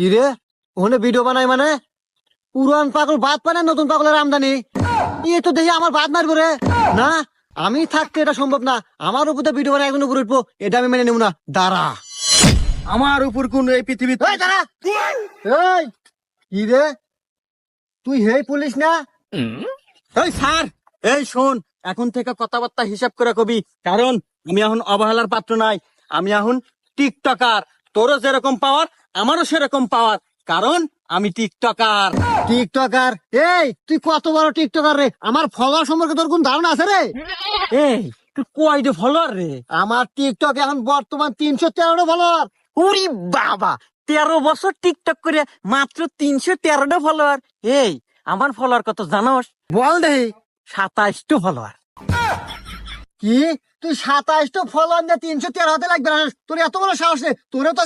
কি রে, ওখানে ভিডিও বানাই মানে পুরান পাগল বাদ পানে নতুন পাগলের আমদানি। এ তো দেখি আমার বাদ মারবো রে। না, আমি থাকতে এটা সম্ভব না। আমার উপর তো ভিডিও বানাই এখন উপর উঠবো, এটা আমি মেনে নেব না। দাঁড়া, আমার উপর কোন এই পৃথিবীতে এই দাঁড়া। এই কি রে, তুই হেই পুলিশ না? এই স্যার, এই শোন, এখন থেকে কথাবার্তা হিসাব করে কবি, কারণ আমি এখন অবহেলার পাত্র নাই। আমি এখন টিকটকার। তোরও যেরকম পাওয়ার আমারও সেরকম পাওয়ার, কারণ আমি টিকটকার। টিকটকার? এই তুই কত বড় টিকটকার রে? আমার ফলোয়ার সম্পর্কে তোর কোন ধারণা আছে রে? এই তুই কয়টা ফলোয়ার রে? আমার টিকটক এখন বর্তমান 313টা ফলোয়ার। ওরে বাবা, 13 বছর টিকটক করে মাত্র 313টা ফলোয়ার। এই আমার ফলোয়ার কত জানোস? বল দেহি। 27টা ফলোয়ার। কি, তুই 27টা ফলোয়ার নিয়ে 313 হতে লাগবে না? তোর এত বড় সাহস নেই? তোরে তো